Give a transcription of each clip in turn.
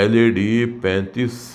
LAD 35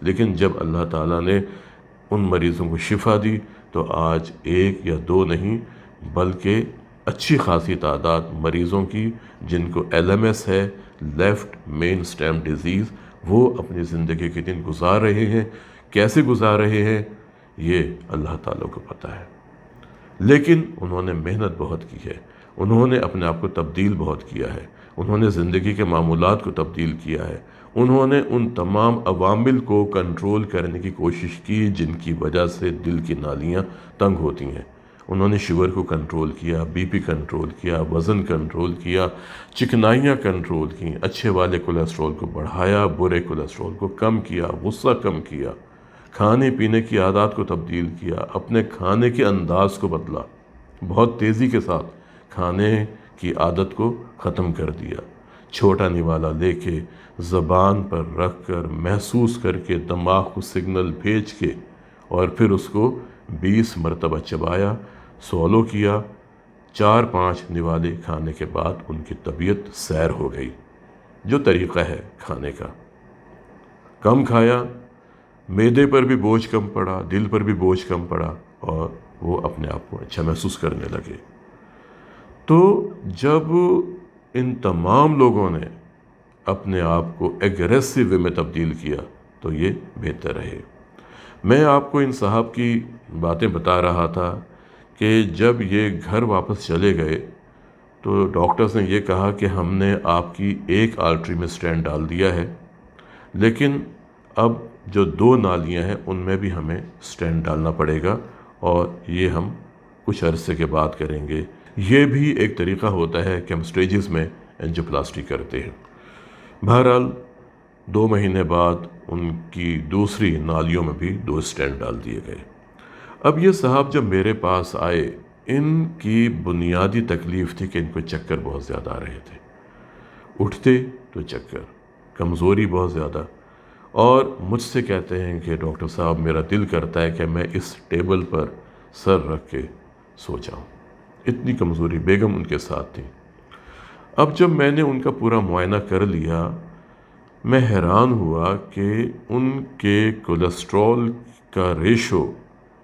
لیکن جب اللہ تعالیٰ نے ان مریضوں کو شفا دی تو آج ایک یا دو نہیں بلکہ اچھی خاصی تعداد مریضوں کی جن کو LMS ہے، لیفٹ مین اسٹیم ڈیزیز، وہ اپنی زندگی کے دن گزار رہے ہیں۔ کیسے گزار رہے ہیں یہ اللہ تعالیٰ کو پتہ ہے، لیکن انہوں نے محنت بہت کی ہے، انہوں نے اپنے آپ کو تبدیل بہت کیا ہے، انہوں نے زندگی کے معمولات کو تبدیل کیا ہے، انہوں نے ان تمام عوامل کو کنٹرول کرنے کی کوشش کی جن کی وجہ سے دل کی نالیاں تنگ ہوتی ہیں۔ انہوں نے شوگر کو کنٹرول کیا، BP کنٹرول کیا، وزن کنٹرول کیا، چکنائیاں کنٹرول کیں، اچھے والے کولیسٹرول کو بڑھایا، برے کولیسٹرول کو کم کیا، غصہ کم کیا، کھانے پینے کی عادات کو تبدیل کیا، اپنے کھانے کے انداز کو بدلا، بہت تیزی کے ساتھ کھانے کی عادت کو ختم کر دیا، چھوٹا نوالا لے کے زبان پر رکھ کر محسوس کر کے دماغ کو سگنل بھیج کے اور پھر اس کو 20 مرتبہ چبایا، سولو کیا، 4-5 نوالے کھانے کے بعد ان کی طبیعت سیر ہو گئی۔ جو طریقہ ہے کھانے کا، کم کھایا، معدے پر بھی بوجھ کم پڑا، دل پر بھی بوجھ کم پڑا اور وہ اپنے آپ کو اچھا محسوس کرنے لگے۔ تو جب ان تمام لوگوں نے اپنے آپ کو ایگریسو وے میں تبدیل کیا تو یہ بہتر رہے۔ میں آپ کو ان صاحب کی باتیں بتا رہا تھا کہ جب یہ گھر واپس چلے گئے تو ڈاکٹرز نے یہ کہا کہ ہم نے آپ کی ایک آرٹری میں اسٹینٹ ڈال دیا ہے، لیکن اب جو 2 نالیاں ہیں ان میں بھی ہمیں اسٹینٹ ڈالنا پڑے گا اور یہ ہم کچھ عرصے کے بعد کریں گے۔ یہ بھی ایک طریقہ ہوتا ہے کہ ہم سٹیجز میں اینجیوپلاسٹی کرتے ہیں۔ بہرحال 2 مہینے بعد ان کی دوسری نالیوں میں بھی 2 اسٹینٹ ڈال دیے گئے۔ اب یہ صاحب جب میرے پاس آئے، ان کی بنیادی تکلیف تھی کہ ان کو چکر بہت زیادہ آ رہے تھے، اٹھتے تو چکر، کمزوری بہت زیادہ، اور مجھ سے کہتے ہیں کہ ڈاکٹر صاحب میرا دل کرتا ہے کہ میں اس ٹیبل پر سر رکھ کے سو جاؤں، اتنی کمزوری۔ بیگم ان کے ساتھ تھی۔ اب جب میں نے ان کا پورا معائنہ کر لیا، میں حیران ہوا کہ ان کے کولیسٹرول کا ریشو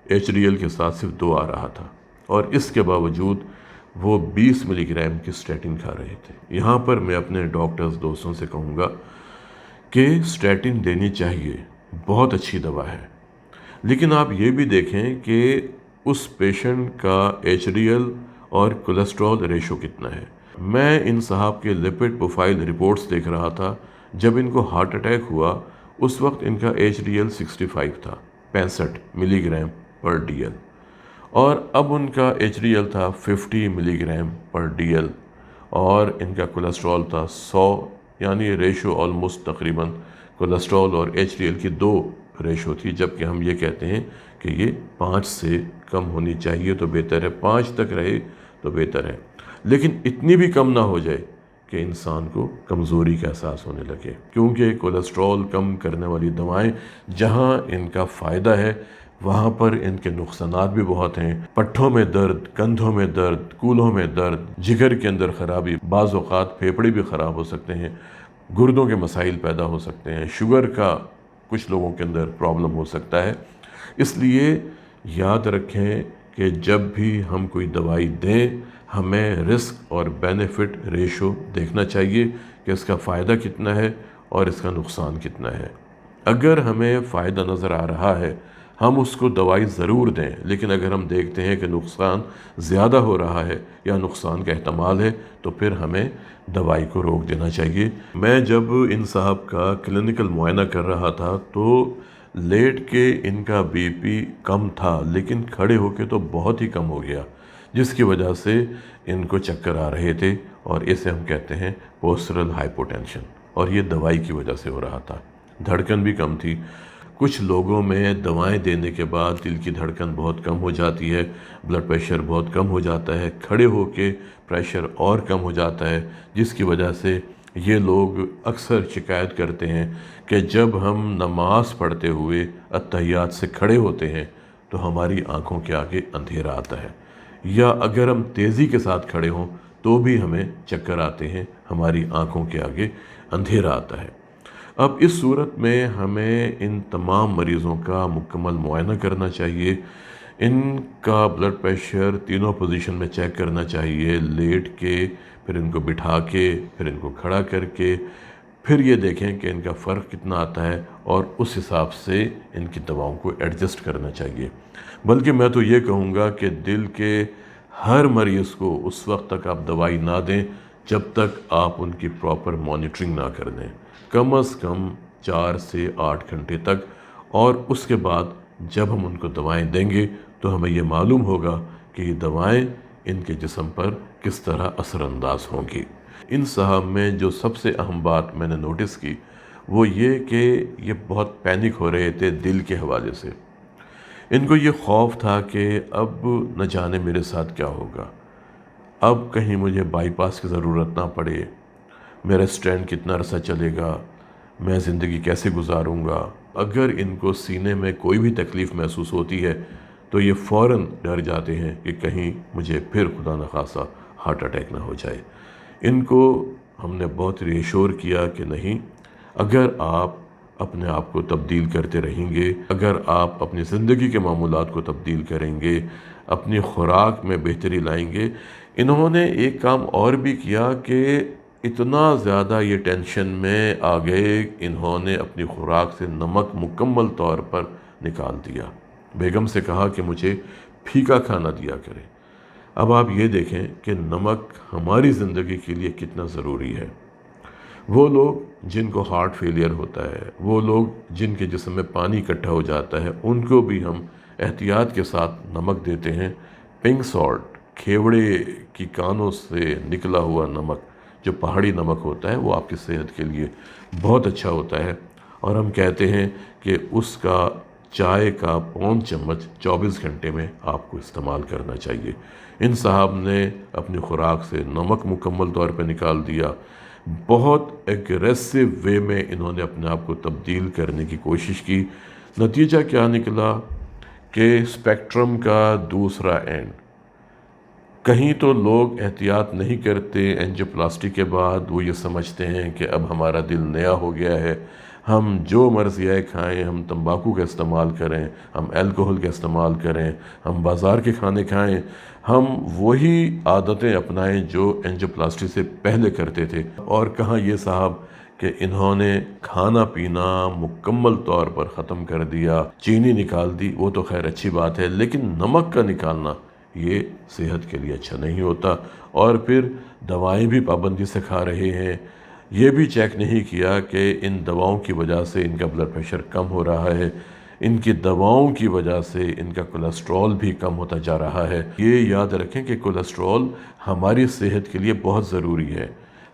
HDL کے ساتھ صرف 2 آ رہا تھا اور اس کے باوجود وہ 20 ملی گرام کی اسٹیٹن کھا رہے تھے۔ یہاں پر میں اپنے ڈاکٹرز دوستوں سے کہوں گا کہ اسٹیٹن دینی چاہیے، بہت اچھی دوا ہے، لیکن آپ یہ بھی دیکھیں کہ اس پیشنٹ کا HDL اور کولیسٹرول ریشو کتنا ہے۔ میں ان صاحب کے لپڈ پروفائل رپورٹس دیکھ رہا تھا، جب ان کو ہارٹ اٹیک ہوا اس وقت ان کا HDL 65 تھا، 65 ملی گرام پر DL، اور اب ان کا HDL تھا 50 ملی گرام پر DL اور ان کا کولیسٹرول تھا 100، یعنی ریشو آلموسٹ تقریباً کولیسٹرول اور HDL کی 2 ریشو تھی، جبکہ ہم یہ کہتے ہیں کہ یہ 5 سے کم ہونی چاہیے تو بہتر ہے، 5 تک رہے تو بہتر ہے، لیکن اتنی بھی کم نہ ہو جائے کہ انسان کو کمزوری کا احساس ہونے لگے، کیونکہ کولیسٹرول کم کرنے والی دوائیں جہاں ان کا فائدہ ہے وہاں پر ان کے نقصانات بھی بہت ہیں۔ پٹھوں میں درد، کندھوں میں درد، کولوں میں درد، جگر کے اندر خرابی، بعض اوقات پھیپھڑے بھی خراب ہو سکتے ہیں، گردوں کے مسائل پیدا ہو سکتے ہیں، شوگر کا کچھ لوگوں کے اندر پرابلم ہو سکتا ہے۔ اس لیے یاد رکھیں کہ جب بھی ہم کوئی دوائی دیں ہمیں رسک اور بینیفٹ ریشو دیکھنا چاہیے کہ اس کا فائدہ کتنا ہے اور اس کا نقصان کتنا ہے۔ اگر ہمیں فائدہ نظر آ رہا ہے ہم اس کو دوائی ضرور دیں، لیکن اگر ہم دیکھتے ہیں کہ نقصان زیادہ ہو رہا ہے یا نقصان کا احتمال ہے تو پھر ہمیں دوائی کو روک دینا چاہیے۔ میں جب ان صاحب کا کلینکل معائنہ کر رہا تھا تو لیٹ کے ان کا BP کم تھا، لیکن کھڑے ہو کے تو بہت ہی کم ہو گیا، جس کی وجہ سے ان کو چکر آ رہے تھے اور اسے ہم کہتے ہیں پوسچرل ہائپوٹینشن، اور یہ دوائی کی وجہ سے ہو رہا تھا۔ دھڑکن بھی کم تھی۔ کچھ لوگوں میں دوائیں دینے کے بعد دل کی دھڑکن بہت کم ہو جاتی ہے، بلڈ پریشر بہت کم ہو جاتا ہے، کھڑے ہو کے پریشر اور کم ہو جاتا ہے، جس کی وجہ سے یہ لوگ اکثر شکایت کرتے ہیں کہ جب ہم نماز پڑھتے ہوئے اتحیات سے کھڑے ہوتے ہیں تو ہماری آنکھوں کے آگے اندھیرا آتا ہے، یا اگر ہم تیزی کے ساتھ کھڑے ہوں تو بھی ہمیں چکر آتے ہیں، ہماری آنکھوں کے آگے اندھیرا آتا ہے۔ اب اس صورت میں ہمیں ان تمام مریضوں کا مکمل معائنہ کرنا چاہیے، ان کا بلڈ پریشر تینوں پوزیشن میں چیک کرنا چاہیے، لیٹ کے، پھر ان کو بٹھا کے، پھر ان کو کھڑا کر کے، پھر یہ دیکھیں کہ ان کا فرق کتنا آتا ہے اور اس حساب سے ان کی دواؤں کو ایڈجسٹ کرنا چاہیے۔ بلکہ میں تو یہ کہوں گا کہ دل کے ہر مریض کو اس وقت تک آپ دوائی نہ دیں جب تک آپ ان کی پراپر مانیٹرنگ نہ کر دیں، کم از کم 4 سے 8 گھنٹے تک، اور اس کے بعد جب ہم ان کو دوائیں دیں گے تو ہمیں یہ معلوم ہوگا کہ یہ دوائیں ان کے جسم پر کس طرح اثر انداز ہوں گی۔ ان صاحب میں جو سب سے اہم بات میں نے نوٹس کی وہ یہ کہ یہ بہت پینک ہو رہے تھے دل کے حوالے سے۔ ان کو یہ خوف تھا کہ اب نہ جانے میرے ساتھ کیا ہوگا، اب کہیں مجھے بائی پاس کی ضرورت نہ پڑے، میرا اسٹینٹ کتنا عرصہ چلے گا، میں زندگی کیسے گزاروں گا۔ اگر ان کو سینے میں کوئی بھی تکلیف محسوس ہوتی ہے تو یہ فوراً ڈر جاتے ہیں کہ کہیں مجھے پھر خدا نخواستہ ہارٹ اٹیک نہ ہو جائے۔ ان کو ہم نے بہت ریشور کیا کہ نہیں، اگر آپ اپنے آپ کو تبدیل کرتے رہیں گے، اگر آپ اپنی زندگی کے معمولات کو تبدیل کریں گے، اپنی خوراک میں بہتری لائیں گے۔ انہوں نے ایک کام اور بھی کیا کہ اتنا زیادہ یہ ٹینشن میں آ گئے، انہوں نے اپنی خوراک سے نمک مکمل طور پر نکال دیا۔ بیگم سے کہا کہ مجھے پھیکا کھانا دیا کرے۔ اب آپ یہ دیکھیں کہ نمک ہماری زندگی کے لیے کتنا ضروری ہے۔ وہ لوگ جن کو ہارٹ فیلئر ہوتا ہے، وہ لوگ جن کے جسم میں پانی اکٹھا ہو جاتا ہے، ان کو بھی ہم احتیاط کے ساتھ نمک دیتے ہیں۔ پنک سالٹ، کھیوڑے کی کانوں سے نکلا ہوا نمک، جو پہاڑی نمک ہوتا ہے، وہ آپ کی صحت کے لیے بہت اچھا ہوتا ہے، اور ہم کہتے ہیں کہ اس کا چائے کا پون چمچ 24 گھنٹے میں آپ کو استعمال کرنا چاہیے۔ ان صاحب نے اپنی خوراک سے نمک مکمل طور پہ نکال دیا، بہت ایگریسو وے میں انہوں نے اپنے آپ کو تبدیل کرنے کی کوشش کی۔ نتیجہ کیا نکلا کہ اسپیکٹرم کا دوسرا اینڈ، کہیں تو لوگ احتیاط نہیں کرتے، اینجیوپلاسٹی کے بعد وہ یہ سمجھتے ہیں کہ اب ہمارا دل نیا ہو گیا ہے، ہم جو مرضی آئے کھائیں، ہم تمباکو کا استعمال کریں، ہم الکوہل کا استعمال کریں، ہم بازار کے کھانے کھائیں، ہم وہی عادتیں اپنائیں جو اینجیوپلاسٹی سے پہلے کرتے تھے۔ اور کہاں یہ صاحب کہ انہوں نے کھانا پینا مکمل طور پر ختم کر دیا، چینی نکال دی، وہ تو خیر اچھی بات ہے، لیکن نمک کا نکالنا یہ صحت کے لیے اچھا نہیں ہوتا۔ اور پھر دوائیں بھی پابندی سے کھا رہے ہیں، یہ بھی چیک نہیں کیا کہ ان دواؤں کی وجہ سے ان کا بلڈ پریشر کم ہو رہا ہے، ان کی دواؤں کی وجہ سے ان کا کولیسٹرول بھی کم ہوتا جا رہا ہے۔ یہ یاد رکھیں کہ کولیسٹرول ہماری صحت کے لیے بہت ضروری ہے۔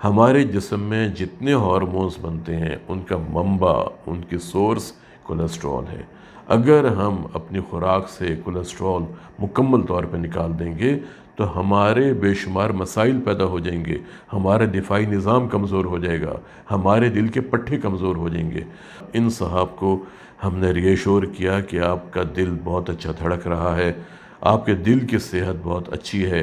ہمارے جسم میں جتنے ہارمونز بنتے ہیں ان کا منبع، ان کی سورس کولیسٹرول ہے۔ اگر ہم اپنی خوراک سے کولیسٹرول مکمل طور پہ نکال دیں گے تو ہمارے بے شمار مسائل پیدا ہو جائیں گے، ہمارا دفاعی نظام کمزور ہو جائے گا، ہمارے دل کے پٹھے کمزور ہو جائیں گے۔ ان صاحب کو ہم نے ریشور کیا کہ آپ کا دل بہت اچھا دھڑک رہا ہے، آپ کے دل کی صحت بہت اچھی ہے،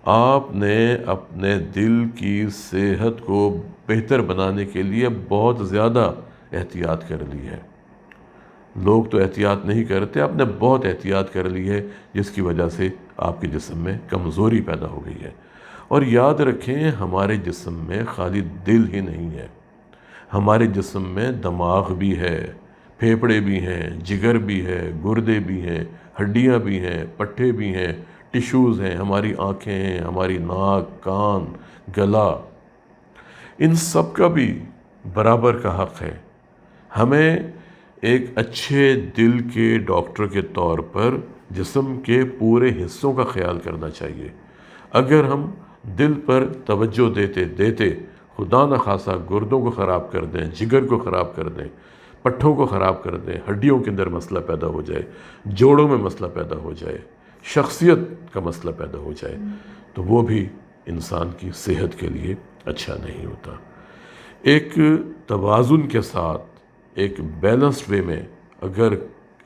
آپ نے اپنے دل کی صحت کو بہتر بنانے کے لیے بہت زیادہ احتیاط کر لی ہے۔ لوگ تو احتیاط نہیں کرتے، آپ نے بہت احتیاط کر لی ہے، جس کی وجہ سے آپ کے جسم میں کمزوری پیدا ہو گئی ہے۔ اور یاد رکھیں ہمارے جسم میں خالی دل ہی نہیں ہے، ہمارے جسم میں دماغ بھی ہے، پھیپھڑے بھی ہیں، جگر بھی ہے، گردے بھی ہیں، ہڈیاں بھی ہیں، پٹھے بھی ہیں، ٹیشوز ہیں، ہماری آنکھیں ہیں، ہماری ناک، کان، گلا، ان سب کا بھی برابر کا حق ہے۔ ہمیں ایک اچھے دل کے ڈاکٹر کے طور پر جسم کے پورے حصوں کا خیال کرنا چاہیے۔ اگر ہم دل پر توجہ دیتے خدا نخواستہ گردوں کو خراب کر دیں، جگر کو خراب کر دیں، پٹھوں کو خراب کر دیں، ہڈیوں کے اندر مسئلہ پیدا ہو جائے، جوڑوں میں مسئلہ پیدا ہو جائے، شخصیت کا مسئلہ پیدا ہو جائے، تو وہ بھی انسان کی صحت کے لیے اچھا نہیں ہوتا۔ ایک توازن کے ساتھ، ایک بیلنسڈ وے میں اگر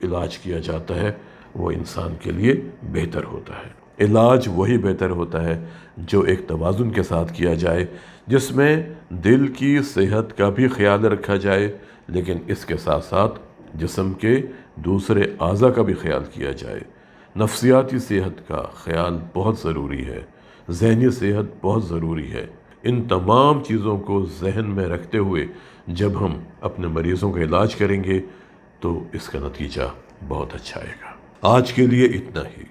علاج کیا جاتا ہے وہ انسان کے لیے بہتر ہوتا ہے۔ علاج وہی بہتر ہوتا ہے جو ایک توازن کے ساتھ کیا جائے، جس میں دل کی صحت کا بھی خیال رکھا جائے، لیکن اس کے ساتھ ساتھ جسم کے دوسرے اعضاء کا بھی خیال کیا جائے۔ نفسیاتی صحت کا خیال بہت ضروری ہے، ذہنی صحت بہت ضروری ہے۔ ان تمام چیزوں کو ذہن میں رکھتے ہوئے جب ہم اپنے مریضوں کا علاج کریں گے تو اس کا نتیجہ بہت اچھا آئے گا۔ آج کے لیے اتنا ہی،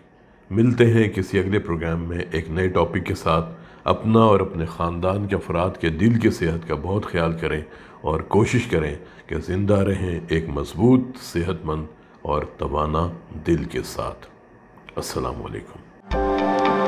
ملتے ہیں کسی اگلے پروگرام میں ایک نئے ٹاپک کے ساتھ۔ اپنا اور اپنے خاندان کے افراد کے دل کی صحت کا بہت خیال کریں اور کوشش کریں کہ زندہ رہیں ایک مضبوط، صحت مند اور توانا دل کے ساتھ۔ السلام علیکم۔